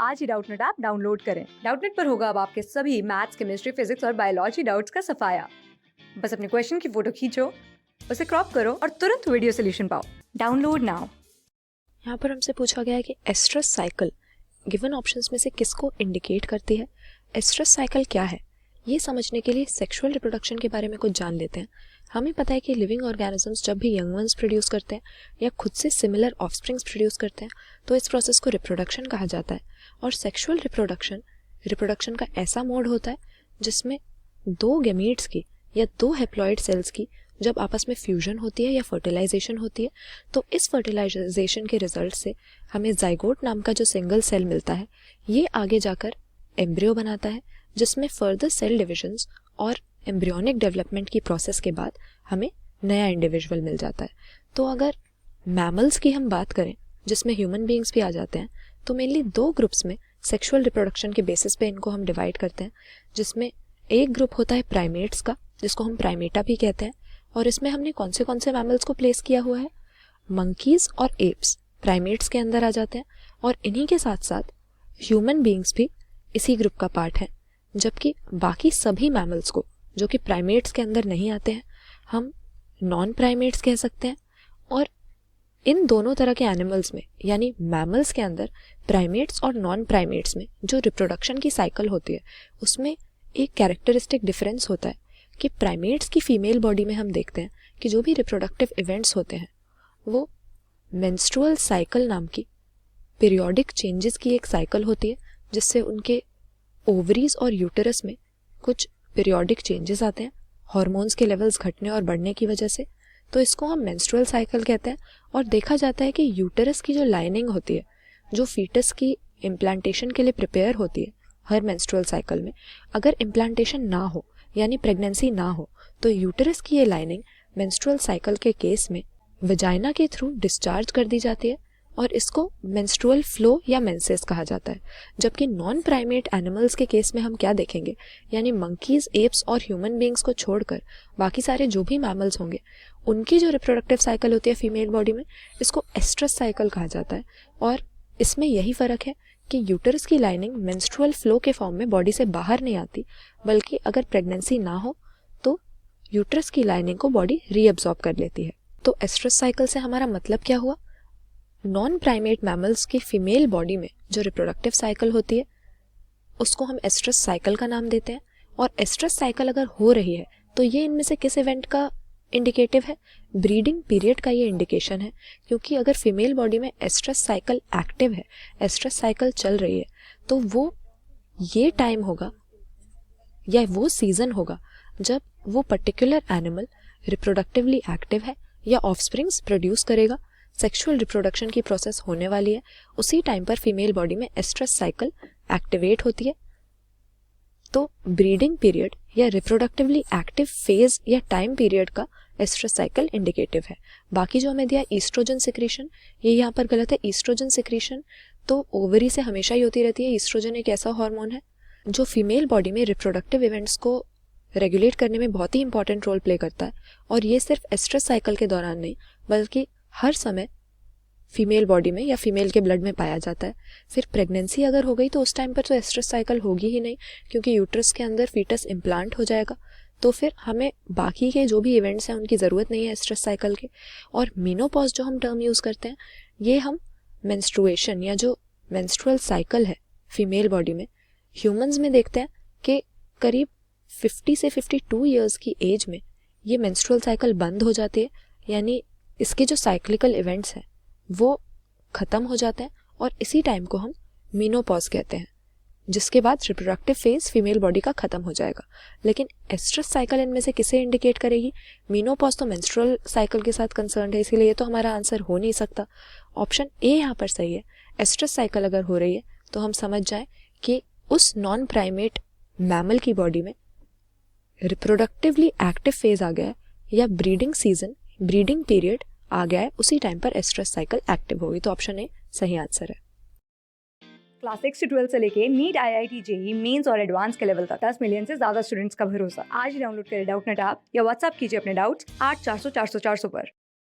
आज ही Doubtnut app download करें। Doubtnut पर होगा अब आपके सभी मैथ्स, केमिस्ट्री, फिजिक्स और बायोलॉजी डाउट्स का सफाया। बस अपने क्वेश्चन की फोटो खींचो, उसे क्रॉप करो और तुरंत वीडियो सोल्यूशन पाओ। Download now. यहाँ पर हमसे पूछा गया है कि एस्ट्रस साइकिल गिवन ऑप्शंस में से किसको इंडिकेट करती है। एस्ट्रस साइकिल क्या है, ये समझने के लिए सेक्सुअल रिप्रोडक्शन के बारे में कुछ जान लेते हैं। हमें पता है कि लिविंग ऑर्गेनिजम्स जब भी यंग वंस प्रोड्यूस करते हैं या खुद से सिमिलर ऑफस्प्रिंग्स प्रोड्यूस करते हैं तो इस प्रोसेस को रिप्रोडक्शन कहा जाता है। और सेक्सुअल रिप्रोडक्शन का ऐसा मोड होता है जिसमें दो गैमीट्स की या दो हेप्लॉइड सेल्स की जब आपस में फ्यूजन होती है या फर्टिलाइजेशन होती है तो इस फर्टिलाइजेशन के रिजल्ट से हमें जाइगोट नाम का जो सिंगल सेल मिलता है, ये आगे जाकर एम्ब्रियो बनाता है जिसमें फर्दर सेल डिविजन्स और एम्ब्रियोनिक डेवलपमेंट की प्रोसेस के बाद हमें नया इंडिविजुअल मिल जाता है। तो अगर मैमल्स की हम बात करें जिसमें ह्यूमन बीइंग्स भी आ जाते हैं तो मेनली दो ग्रुप्स में सेक्सुअल रिप्रोडक्शन के बेसिस पे इनको हम डिवाइड करते हैं, जिसमें एक ग्रुप होता है प्राइमेट्स का जिसको हम प्राइमेटा भी कहते हैं। और इसमें हमने कौन से मैमल्स को प्लेस किया हुआ है, मंकीज और एप्स प्राइमेट्स के अंदर आ जाते हैं और इन्हीं के साथ साथ ह्यूमन बीइंग्स भी इसी ग्रुप का पार्ट है। जबकि बाकी सभी मैमल्स को जो कि प्राइमेट्स के अंदर नहीं आते हैं हम नॉन प्राइमेट्स कह सकते हैं। और इन दोनों तरह के एनिमल्स में यानी मैमल्स के अंदर प्राइमेट्स और नॉन प्राइमेट्स में जो रिप्रोडक्शन की साइकिल होती है उसमें एक कैरेक्टरिस्टिक डिफरेंस होता है कि प्राइमेट्स की फीमेल बॉडी में हम देखते हैं कि जो भी रिप्रोडक्टिव इवेंट्स होते हैं वो मेंस्ट्रुअल साइकिल नाम की पीरियोडिक चेंजेस की एक साइकिल होती है जिससे उनके ओवरीज और यूटेरस में कुछ पीरियोडिक चेंजेस आते हैं हार्मोन्स के लेवल्स घटने और बढ़ने की वजह से। तो इसको हम मेंस्ट्रुअल साइकिल कहते हैं। और देखा जाता है कि यूटेरस की जो लाइनिंग होती है जो फीटस की इम्प्लांटेशन के लिए प्रिपेयर होती है हर मेंस्ट्रुअल साइकिल में, अगर इम्प्लांटेशन ना हो यानी प्रेगनेंसी ना हो तो यूटेरस की ये लाइनिंग मेंस्ट्रुअल साइकिल के केस में वजाइना के थ्रू डिस्चार्ज कर दी जाती है और इसको मेंस्ट्रुअल फ्लो या मेंसेस कहा जाता है। जबकि नॉन प्राइमेट एनिमल्स के केस में हम क्या देखेंगे, यानी मंकीज, एप्स और ह्यूमन बीइंग्स को छोड़कर बाकी सारे जो भी मैमल्स होंगे उनकी जो रिप्रोडक्टिव साइकिल होती है फीमेल बॉडी में, इसको एस्ट्रस साइकिल कहा जाता है। और इसमें यही फर्क है कि यूटेरस की लाइनिंग मेंस्ट्रुअल फ्लो के फॉर्म में बॉडी से बाहर नहीं आती, बल्कि अगर प्रेगनेंसी ना हो तो यूटेरस की लाइनिंग को बॉडी रीअब्सॉर्ब कर लेती है। तो एस्ट्रस साइकिल से हमारा मतलब क्या हुआ, नॉन प्राइमेट मैमल्स की फीमेल बॉडी में जो रिप्रोडक्टिव साइकिल होती है उसको हम एस्ट्रस साइकिल का नाम देते हैं। और एस्ट्रस साइकिल अगर हो रही है तो ये इनमें से किस इवेंट का इंडिकेटिव है, ब्रीडिंग पीरियड का ये इंडिकेशन है। क्योंकि अगर फीमेल बॉडी में एस्ट्रस साइकिल एक्टिव है, एस्ट्रस साइकिल चल रही है, तो वो ये टाइम होगा या वो सीजन होगा जब वो पर्टिकुलर एनिमल रिप्रोडक्टिवली एक्टिव है या ऑफस्प्रिंग्स प्रोड्यूस करेगा, सेक्सुअल रिप्रोडक्शन की प्रोसेस होने वाली है। उसी टाइम पर फीमेल बॉडी में एस्ट्रस साइकिल एक्टिवेट होती है। तो ब्रीडिंग पीरियड या रिप्रोडक्टिवली एक्टिव फेज या टाइम पीरियड का एस्ट्रस साइकिल इंडिकेटिव है। बाकी जो हमें दिया ईस्ट्रोजन सिक्रीशन, ये यहाँ पर गलत है। ईस्ट्रोजन सिक्रीशन तो ओवरी से हमेशा ही होती रहती है। ईस्ट्रोजन एक ऐसा हार्मोन है जो फीमेल बॉडी में रिप्रोडक्टिव इवेंट्स को रेगुलेट करने में बहुत ही इंपॉर्टेंट रोल प्ले करता है। और ये सिर्फ एस्ट्रस साइकिल के दौरान नहीं बल्कि हर समय फीमेल बॉडी में या फीमेल के ब्लड में पाया जाता है। फिर प्रेगनेंसी अगर हो गई तो उस टाइम पर तो एस्ट्रस साइकिल होगी ही नहीं, क्योंकि यूट्रस के अंदर फीटस इम्प्लांट हो जाएगा। तो फिर हमें बाकी के जो भी इवेंट्स हैं उनकी ज़रूरत नहीं है एस्ट्रस साइकिल के। और मीनोपॉज जो हम टर्म यूज़ करते हैं ये हम मेंस्ट्रुएशन या जो मेंस्ट्रुअल साइकिल है फीमेल बॉडी में ह्यूमंस में देखते हैं कि करीब 50 से 52 ईयर्स की एज में ये मेंस्ट्रुअल साइकिल बंद हो जाती है, यानी इसके जो साइक्लिकल इवेंट्स हैं वो ख़त्म हो जाते हैं और इसी टाइम को हम मीनोपॉज कहते हैं, जिसके बाद रिप्रोडक्टिव फेज फीमेल बॉडी का ख़त्म हो जाएगा। लेकिन एस्ट्रस साइकिल इनमें से किसे इंडिकेट करेगी, मीनोपॉज तो मेंस्ट्रुअल साइकिल के साथ कंसर्न है, इसीलिए ये तो हमारा आंसर हो नहीं सकता। ऑप्शन ए यहाँ पर सही है। एस्ट्रस साइकिल अगर हो रही है तो हम समझ जाएं कि उस नॉन प्राइमेट मैमल की बॉडी में रिप्रोडक्टिवली एक्टिव फेज आ गया है या ब्रीडिंग सीजन, ब्रीडिंग पीरियड आ गया है, उसी टाइम पर एस्ट्रस साइकिल एक्टिव होगी। तो ऑप्शन ए सही आंसर है। क्लास 6 से 12 से लेके नीट, IIT, JEE मेंस और एडवांस के लेवल तक 10 मिलियन से ज्यादा स्टूडेंट्स का भरोसा। आज ही डाउनलोड करें डाउटनेट ऐप या व्हाट्सएप कीजिए अपने डाउट्स 8400 400 400 पर।